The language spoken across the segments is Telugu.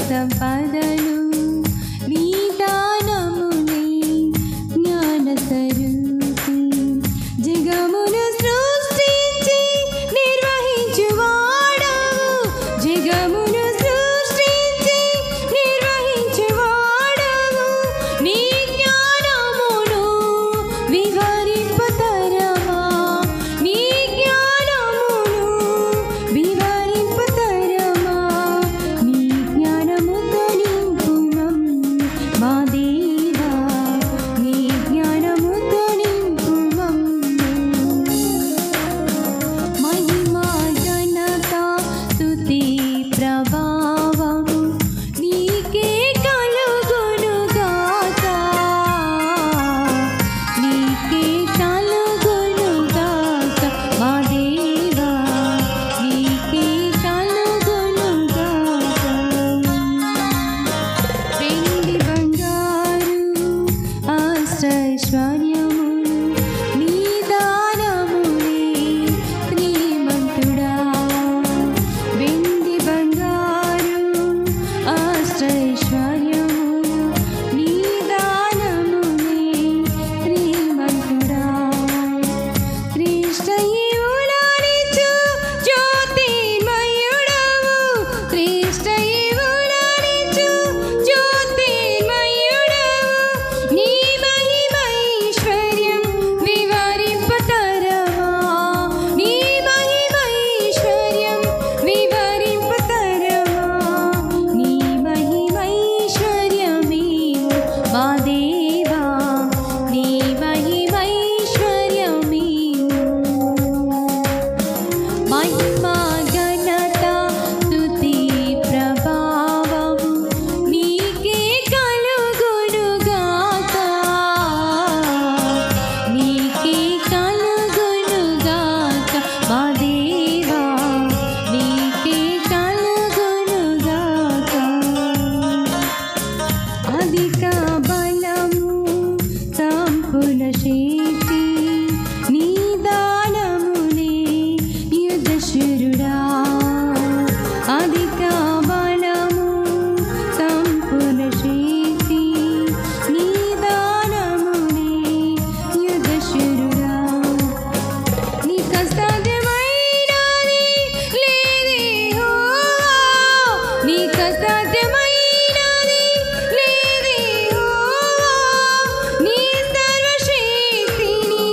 సంపదలు నీ దానములే జ్ఞాన స్వరూపి జగమును సృష్టించి నిర్వహించువాడవు జగమును సృష్టించి నిర్వహించువాడవు నీ జ్ఞానమును వివరింపతరమా నీ జ్ఞానమును వివరింపతరమా నీ జ్ఞానముతో నింపుమం మా దేవా నీ జ్ఞానముతో నింపుమం మహిమా ఘనత స్తుతి ప్రభావము నీకే కలుగునుగాక నీకే కలుగునుగాక మా దేవా నీకే కలుగునుగాక వెండి బంగారు అష్టైశ్వర్యములు నీ దానములే శ్రీమంతుడా వెండి బంగారు అష్టైశ్వర్యములు నీ దానములే శ్రీమంతుడా క్రీస్తయులానిచు జ్యోతిర్మయుడవు క్రీస్తయులానిచు జ్యోతిర్మయుడవు నీ మహిమైశ్వర్యం వివరింపతరమా నీ మహిమైశ్వర్యం వివరింపతరమా నీ మహిమైశ్వర్యమేవు మా దేవా నీ మహిమైశ్వర్యమేవు మహిమా ఘనత స్తుతి ప్రభావము నీకే కలుగునుగాక నీకే కలుగునుగాక మా దేవా నీకే కలుగునుగాక అధిక బలము సంపూర్ణ శక్తి నీ దానములే యుద్ధశూరుడా అధిక బలము సంపూర్ణ శక్తి నీ దానములే యుద్ధశూరుడా నీకు అసాధ్యమైనది లేదేహోవా నీకు అసాధ్యమైనది లేదేహోవా నీ సర్వశక్తిని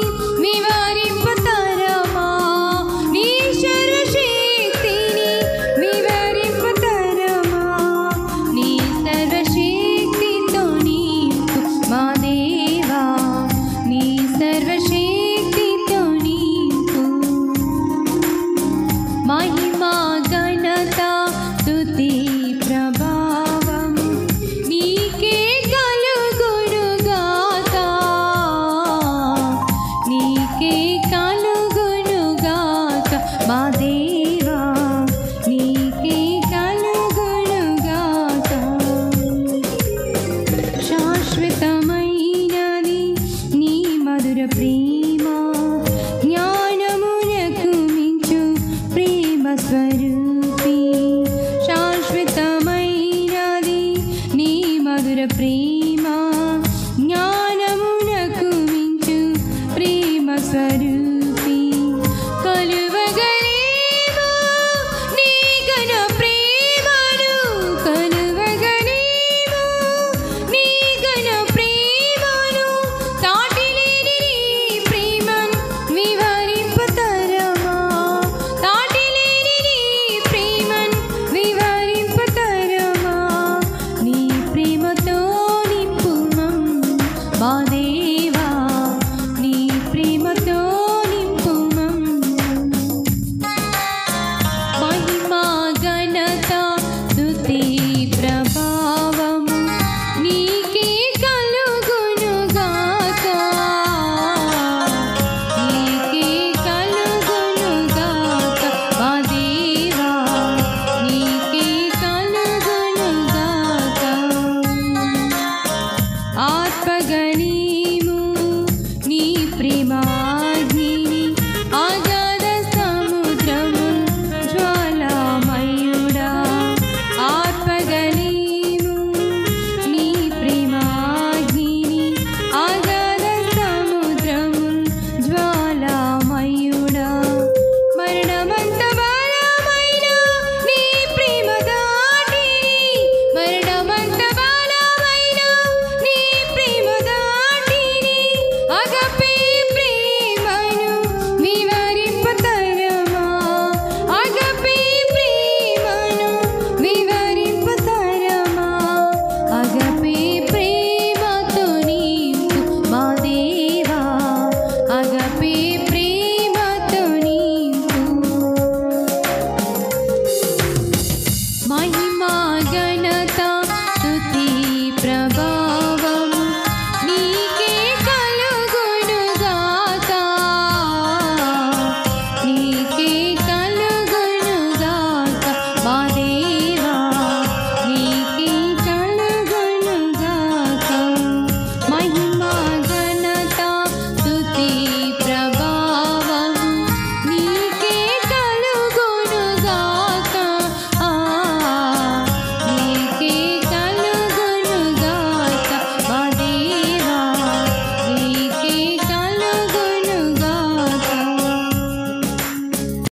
వివరింపతరమా నీ సర్వశక్తిని వివరింపతరమా నీ సర్వశక్తితో నింపు మా దేవా నీ సర్వశక్తితో నింపు మహిమా ఘనత స్తుతి ప్రభావము నీకే కలుగునుగాక నీకే కలుగునుగాక మా దేవా నీకే కలుగునుగాక శాశ్వతమైనది నీ మధుర ప్రేమ జ్ఞానమునకు మించు ప్రేమ స్వరూపి శాశ్వతమైనది నీ మధుర ప్రేమ